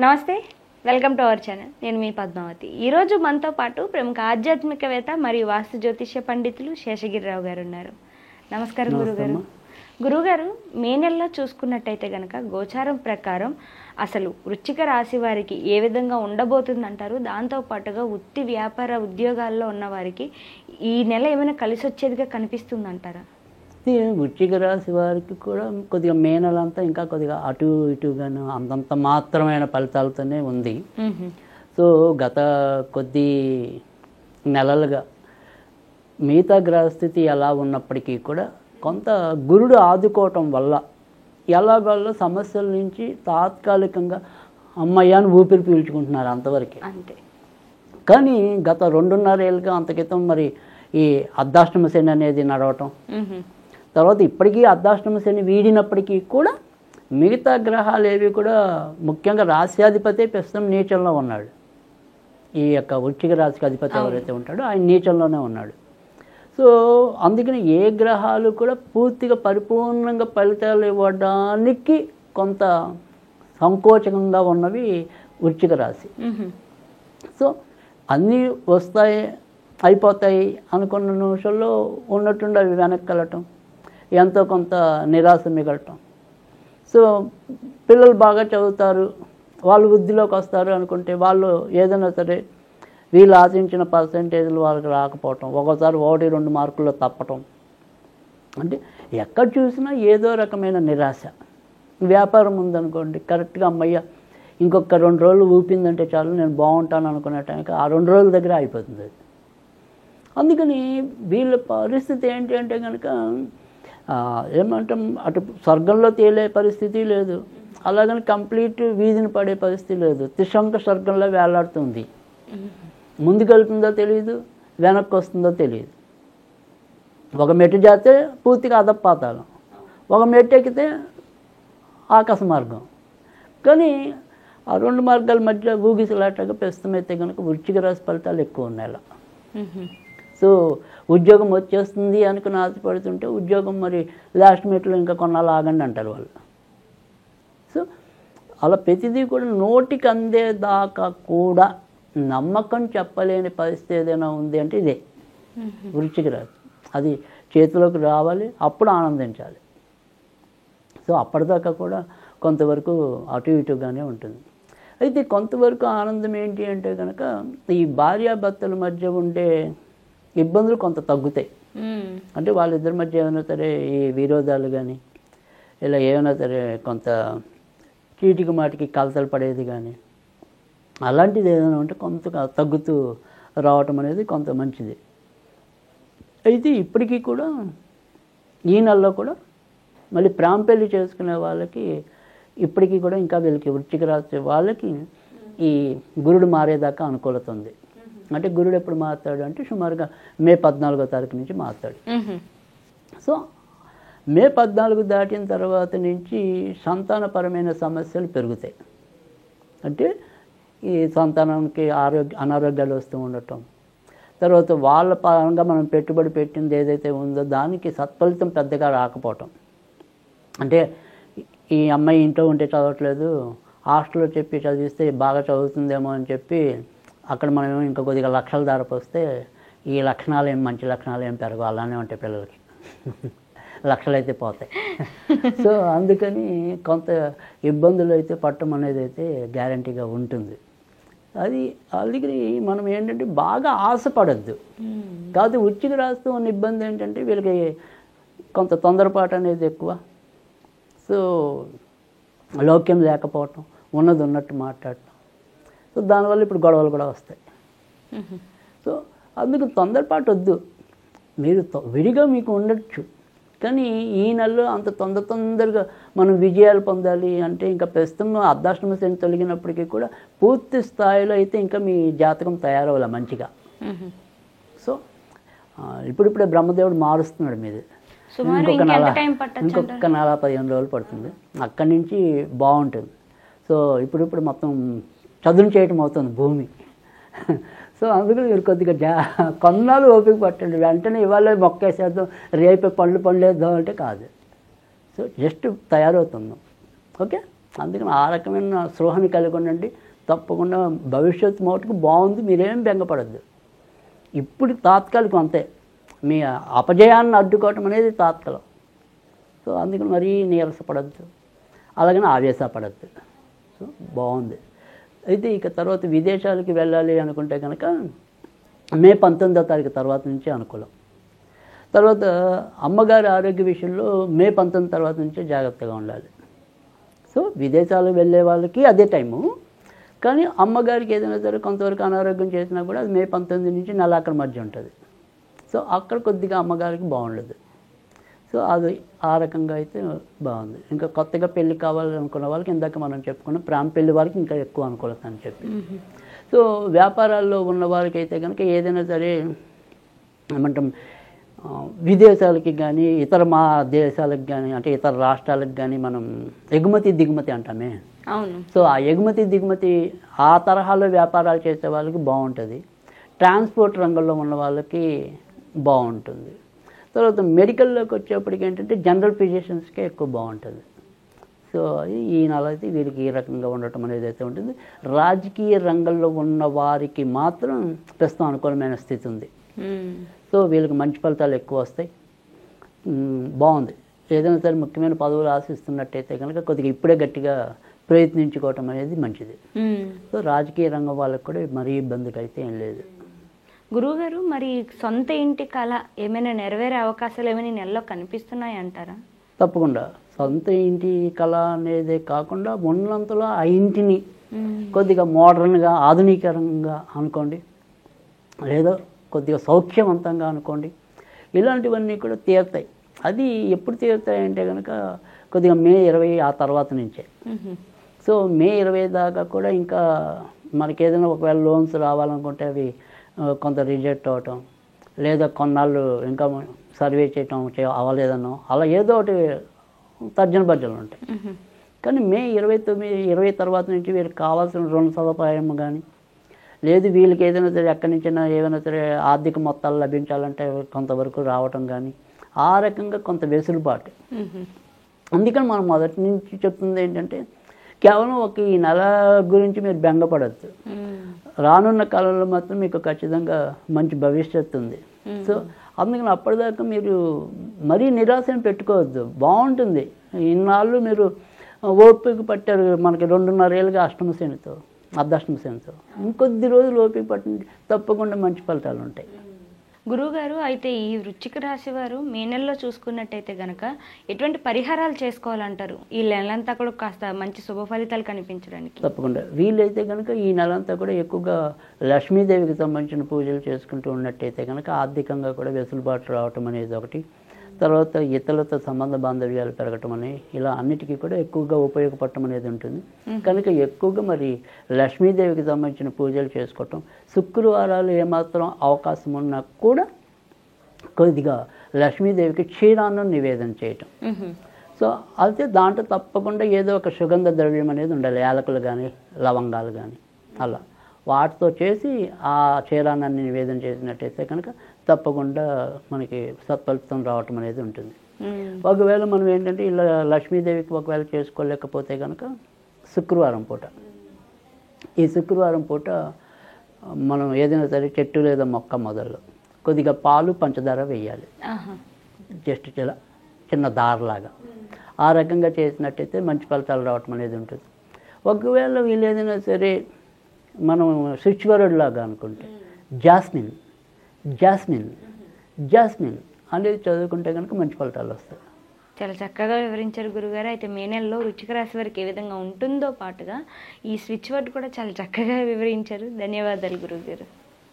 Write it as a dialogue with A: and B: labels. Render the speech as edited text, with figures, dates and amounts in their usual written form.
A: నమస్తే, welcome to our channel. నేను మీ పద్మావతి. ఈరోజు మనతో పాటు ప్రముఖ ఆధ్యాత్మికవేత్త మరియు వాస్తు జ్యోతిష్య పండితులు శేషగిరిరావు గారు ఉన్నారు. నమస్కారం గురుగారు. గురుగారు, మే నెలలో చూసుకున్నట్టయితే కనుక గోచారం ప్రకారం అసలు వృశ్చిక రాశి వారికి ఏ విధంగా ఉండబోతుందంటారు? దాంతోపాటుగా వృత్తి వ్యాపార ఉద్యోగాల్లో ఉన్న వారికి ఈ నెల ఏమైనా కలిసి వచ్చేదిగా కనిపిస్తుందంటారా?
B: వృశ్చిక రాశి వారికి కూడా కొద్దిగా మే నెలంతా ఇంకా కొద్దిగా అటు ఇటుగాను అంతంత మాత్రమైన ఫలితాలతోనే ఉంది. సో గత కొద్ది నెలలుగా మిగతా గ్రహస్థితి ఎలా ఉన్నప్పటికీ కూడా కొంత గురుడు ఆదుకోవటం వల్ల ఎలాగోళ్ళ సమస్యల నుంచి తాత్కాలికంగా అమ్మయ్యాన్ని ఊపిరి పీల్చుకుంటున్నారు అంతవరకే.
A: అంతే.
B: కానీ గత 2.5 ఏళ్ళుగా అంత క్రితం మరి ఈ అర్ధాష్టమ శని అనేది నడవటం, తర్వాత ఇప్పటికీ అర్ధాష్టమ శని వీడినప్పటికీ కూడా మిగతా గ్రహాలు ఏవి కూడా ముఖ్యంగా రాశ్యాధిపతి ప్రస్తుతం నీచంలో ఉన్నాడు. ఈ యొక్క వృశ్చిక రాశికి అధిపతి ఎవరైతే ఉంటాడో ఆయన నీచంలోనే ఉన్నాడు. సో అందుకని ఏ గ్రహాలు కూడా పూర్తిగా పరిపూర్ణంగా ఫలితాలు ఇవ్వడానికి కొంత సంకోచకంగా ఉన్నవి వృశ్చిక రాశి. సో అన్నీ వస్తాయి అయిపోతాయి అనుకున్న నిమిషంలో ఉన్నట్టుండి అవి వెనక్కి వెళ్ళటం, ఎంతో కొంత నిరాశ మిగలటం. సో పిల్లలు బాగా చదువుతారు, వాళ్ళు వృద్ధిలోకి వస్తారు అనుకుంటే వాళ్ళు ఏదైనా సరే వీళ్ళు ఆశించిన పర్సంటేజ్లు వాళ్ళకి రాకపోవటం, ఒక్కోసారి 1-2 మార్కుల్లో తప్పటం, అంటే ఎక్కడ చూసినా ఏదో రకమైన నిరాశ. వ్యాపారం ఉందనుకోండి, కరెక్ట్గా అమ్మయ్య ఇంకొక 2 రోజులు ఊపిందంటే చాలు నేను బాగుంటాను అనుకునే టైంకి ఆ 2 రోజుల దగ్గర అయిపోతుంది అది. అందుకని వీళ్ళ పరిస్థితి ఏంటి అంటే కనుక ఏమంటాం, అటు స్వర్గంలో తేలే పరిస్థితి లేదు, అలాగని కంప్లీట్ వీధిని పడే పరిస్థితి లేదు. త్రిశంక స్వర్గంలో వేలాడుతుంది. ముందుకెళ్తుందో తెలియదు, వెనక్కి వస్తుందో తెలియదు. ఒక మెట్టు చేస్తే పూర్తిగా అధపాతాళం, ఒక మెట్టు ఎక్కితే ఆకాశ మార్గం. కానీ ఆ 2 మార్గాల మధ్య ఊగిసలాటగా ప్రస్తుతం అయితే కనుక వృశ్చిక రాశి ఫలితాలు ఎక్కువ ఉన్నాయి అలా. సో ఉద్యోగం వచ్చేస్తుంది అనుకుని ఆశపడుతుంటే ఉద్యోగం మరి లాస్ట్ మినిట్లో ఇంకా కొన్నాళ్ళు ఆగండి అంటారు వాళ్ళు. సో అలా ప్రతిదీ కూడా నోటికి అందేదాకా కూడా నమ్మకం చెప్పలేని పరిస్థితి ఏదైనా ఉంది అంటే ఇదే వృశ్చిక రాశి. అది చేతిలోకి రావాలి, అప్పుడు ఆనందించాలి. సో అప్పటిదాకా కూడా కొంతవరకు అటు ఇటుగానే ఉంటుంది. అయితే కొంతవరకు ఆనందం ఏంటి అంటే కనుక ఈ భార్యాభర్తల మధ్య ఉండే ఇబ్బందులు కొంత తగ్గుతాయి. అంటే వాళ్ళిద్దరి మధ్య ఏమైనా సరే ఈ విరోధాలు కానీ ఇలా ఏమైనా సరే కొంత చీటికి మాటికి కలతలు పడేది కానీ అలాంటిది ఏదైనా ఉంటే కొంత తగ్గుతూ రావటం అనేది కొంత మంచిది. అయితే ఇప్పటికీ కూడా ఈ నెలలో కూడా మళ్ళీ ప్రేమ పెళ్లి చేసుకునే వాళ్ళకి ఇప్పటికీ కూడా ఇంకా వీళ్ళకి వృశ్చిక రాశి వాళ్ళకి ఈ గురుడు మారేదాకా అనుకూలత ఉంది. అంటే గురుడు ఎప్పుడు మారుతాడు అంటే సుమారుగా మే 14వ తారీఖు నుంచి మారుతాడు. సో మే 14 దాటిన తర్వాత నుంచి సంతానపరమైన సమస్యలు పెరుగుతాయి. అంటే ఈ సంతానానికి అనారోగ్యాలు వస్తూ ఉండటం, తర్వాత వాళ్ళ పరంగా మనం పెట్టుబడి పెట్టింది ఏదైతే ఉందో దానికి సత్ఫలితం పెద్దగా రాకపోవటం. అంటే ఈ అమ్మాయి ఇంట్లో ఉంటే చదవట్లేదు, హాస్టల్లో చెప్పి చదివిస్తే బాగా చదువుతుందేమో అని చెప్పి అక్కడ మనం ఇంకా కొద్దిగా లక్షల ధారపు వస్తే ఈ లక్షణాలు ఏం మంచి లక్షణాలు ఏం పెరగవు, అలానే ఉంటాయి పిల్లలకి. లక్షలు అయితే పోతాయి. సో అందుకని కొంత ఇబ్బందులు అయితే పట్టం అనేది అయితే గ్యారంటీగా ఉంటుంది. అది అందుకని మనం ఏంటంటే బాగా ఆశపడద్దు. కాదు వృశ్చిక రాశితో ఉన్న ఇబ్బంది ఏంటంటే వీళ్ళకి కొంత తొందరపాటు అనేది ఎక్కువ. సో లౌక్యం లేకపోవటం, ఉన్నది ఉన్నట్టు మాట్లాడటం. సో దానివల్ల ఇప్పుడు గొడవలు కూడా వస్తాయి. సో అందుకు తొందరపాటు వద్దు. మీరు విడిగా మీకు ఉండొచ్చు, కానీ ఈ నెలలో అంత తొందరగా మనం విజయాలు పొందాలి అంటే ఇంకా ప్రస్తుతం అర్ధాష్టమ శని తొలగినప్పటికీ కూడా పూర్తి స్థాయిలో అయితే ఇంకా మీ జాతకం తయారవ్వాలి మంచిగా. సో ఇప్పుడిప్పుడే బ్రహ్మదేవుడు మారుస్తున్నాడు మీది. ఇంకొక 4-15 రోజులు పడుతుంది. అక్కడి నుంచి బాగుంటుంది. సో ఇప్పుడు మొత్తం చదును చేయటం అవుతుంది భూమి. సో అందుకని మీరు కొద్దిగా కొన్నాళ్ళు ఓపిక పట్టండి. వెంటనే ఇవాళ మొక్కేసేద్దాం, రేపే పండ్లు పండేద్దాం అంటే కాదు. సో జస్ట్ తయారవుతున్నాం. ఓకే. అందుకని ఆ రకమైన స్పృహని కలిగి ఉండండి. తప్పకుండా భవిష్యత్తు మటుకు బాగుంది, మీరేం బెంగపడద్దు. ఇప్పుడు తాత్కాలికం అంతే, మీ అపజయాన్ని అడ్డుకోవటం అనేది తాత్కాలం. సో అందుకని మరీ నీరసపడద్దు, అలాగని ఆవేశపడద్దు. సో బాగుంది. అయితే ఇక తర్వాత విదేశాలకి వెళ్ళాలి అనుకుంటే కనుక మే 19వ తారీఖు తర్వాత నుంచి అనుకూలం. తర్వాత అమ్మగారి ఆరోగ్య విషయంలో మే 19 తర్వాత నుంచే జాగ్రత్తగా ఉండాలి. సో విదేశాలకు వెళ్ళే వాళ్ళకి అదే టైము, కానీ అమ్మగారికి ఏదైనా సరే కొంతవరకు అనారోగ్యం చేసినా కూడా అది మే 19 నుంచి నెలాఖరు మధ్య ఉంటుంది. సో అక్కడ కొద్దిగా అమ్మగారికి బాగుండదు. సో అది ఆ రకంగా అయితే బాగుంది. ఇంకా కొత్తగా పెళ్ళి కావాలనుకున్న వాళ్ళకి ఇందాక మనం చెప్పుకున్నాం, ప్రేమ పెళ్లి వారికి ఇంకా ఎక్కువ అనుకూలత అని చెప్పి. సో వ్యాపారాల్లో ఉన్న వారికి అయితే కనుక ఏదైనా సరే ఏమంటాం, విదేశాలకి కానీ ఇతర మా దేశాలకు కానీ అంటే ఇతర రాష్ట్రాలకు కానీ మనం ఎగుమతి దిగుమతి అంటామే.
A: అవును.
B: సో ఆ ఎగుమతి దిగుమతి ఆ తరహాలో వ్యాపారాలు చేసే వాళ్ళకి బాగుంటుంది. ట్రాన్స్పోర్ట్ రంగంలో ఉన్న వాళ్ళకి బాగుంటుంది. తర్వాత మెడికల్లోకి వచ్చేప్పటికి ఏంటంటే జనరల్ ఫిజిషియన్స్కే ఎక్కువ బాగుంటుంది. సో ఈ నెల అయితే వీరికి ఈ రకంగా ఉండటం అనేది అయితే ఉంటుంది. రాజకీయ రంగంలో ఉన్న వారికి మాత్రం ప్రస్తుతం అనుకూలమైన స్థితి ఉంది. సో వీళ్ళకి మంచి ఫలితాలు ఎక్కువ వస్తాయి. బాగుంది. ఏదైనా సరే ముఖ్యమైన పదవులు ఆశిస్తున్నట్టయితే కనుక కొద్దిగా ఇప్పుడే గట్టిగా ప్రయత్నించుకోవటం అనేది మంచిది. సో రాజకీయ రంగం వాళ్ళకి కూడా మరీ ఇబ్బందికి అయితే ఏం లేదు.
A: గురువుగారు, మరి సొంత ఇంటి కళ ఏమైనా నెరవేరే అవకాశాలు ఏమైనా ఈ నెలలో కనిపిస్తున్నాయి అంటారా?
B: తప్పకుండా. సొంత ఇంటి కళ అనేదే కాకుండా ఉన్నంతలో ఆ ఇంటిని కొద్దిగా మోడర్న్గా ఆధునికరంగా అనుకోండి, లేదా కొద్దిగా సౌఖ్యవంతంగా అనుకోండి, ఇలాంటివన్నీ కూడా తీరుతాయి. అది ఎప్పుడు తీరుతాయి అంటే కనుక కొద్దిగా మే 20 ఆ తర్వాత నుంచే. సో మే 20 దాకా కూడా ఇంకా మనకి ఏదైనా ఒకవేళ లోన్స్ రావాలనుకుంటే అవి కొంత రిజెక్ట్ అవ్వటం, లేదా కొన్నాళ్ళు ఇంకా సర్వే చేయటం అవ్వలేదనో అలా ఏదో ఒకటి తర్జన భర్జనలు ఉంటాయి. కానీ మే 20 తర్వాత నుంచి వీళ్ళకి కావాల్సిన రుణ సదుపాయం కానీ, లేదు వీళ్ళకి ఏదైనా సరే ఎక్కడి నుంచైనా ఏదైనా సరే ఆర్థిక మొత్తాలు లభించాలంటే కొంతవరకు రావటం కానీ, ఆ రకంగా కొంత వెసులుబాటు. అందుకని మనం మొదటి నుంచి చెప్తుంది ఏంటంటే కేవలం ఒక ఈ నెల గురించి మీరు బెంగపడద్దు. రానున్న కాలంలో మాత్రం మీకు ఖచ్చితంగా మంచి భవిష్యత్తు ఉంది. సో అందుకని అప్పటిదాకా మీరు మరీ నిరాశను పెట్టుకోవద్దు. బాగుంటుంది. ఇన్నాళ్ళు మీరు ఓపిక పట్టారు, మనకి 2.5 ఏళ్ళుగా అర్ధాష్టమ శనితో. ఇంకొద్ది రోజులు ఓపిక పట్టండి, తప్పకుండా మంచి ఫలితాలు ఉంటాయి.
A: గురువుగారు, అయితే ఈ వృశ్చిక రాశి వారు మే నెలలో చూసుకున్నట్టయితే గనక ఎటువంటి పరిహారాలు చేసుకోవాలంటారు ఈ నెలంతా కూడా కాస్త మంచి శుభ ఫలితాలు కనిపించడానికి?
B: తప్పకుండా వీలైతే కనుక ఈ నెలంతా కూడా ఎక్కువగా లక్ష్మీదేవికి సంబంధించిన పూజలు చేసుకుంటూ ఉన్నట్టయితే కనుక ఆర్థికంగా కూడా వెసులుబాటు రావటం అనేది ఒకటి. తర్వాత ఇతరులతో సంబంధ బాంధవ్యాలు పెరగటం అని ఇలా అన్నిటికీ కూడా ఎక్కువగా ఉపయోగపడటం అనేది ఉంటుంది. కనుక ఎక్కువగా మరి లక్ష్మీదేవికి సంబంధించిన పూజలు చేసుకోవటం, శుక్రవారాలు ఏమాత్రం అవకాశం ఉన్నా కూడా కొద్దిగా లక్ష్మీదేవికి క్షీరాన్నం నివేదన చేయటం. సో అయితే దాంట్లో తప్పకుండా ఏదో ఒక సుగంధ ద్రవ్యం అనేది ఉండాలి, యాలకులు కానీ లవంగాలు కానీ అలా వాటితో చేసి ఆ క్షీరాన్నాన్ని నివేదన చేసినట్టయితే కనుక తప్పకుండా మనకి సత్ఫలితం రావటం అనేది ఉంటుంది. ఒకవేళ మనం ఏంటంటే ఇలా లక్ష్మీదేవికి ఒకవేళ చేసుకోలేకపోతే కనుక శుక్రవారం పూట మనం ఏదైనా సరే చెట్టు లేదా మొక్క మొదలు కొద్దిగా పాలు పంచదార వేయాలి, జస్ట్ చిన్న దారలాగా. ఆ రకంగా చేసినట్టయితే మంచి ఫలితాలు రావటం అనేది ఉంటుంది. ఒకవేళ వీళ్ళు ఏదైనా సరే మనం స్విచ్ వర్డ్ లాగా అనుకుంటే జాస్మిన్ అనేది చదువుకుంటే కనుక మంచి ఫలితాలు వస్తాయి.
A: చాలా చక్కగా వివరించారు గురుగారు. అయితే మే నెలలో వృశ్చిక రాశి వారికి ఏ విధంగా ఉంటుందో పాటుగా ఈ స్విచ్ వర్డ్ కూడా చాలా చక్కగా వివరించారు. ధన్యవాదాలు గురుగారు.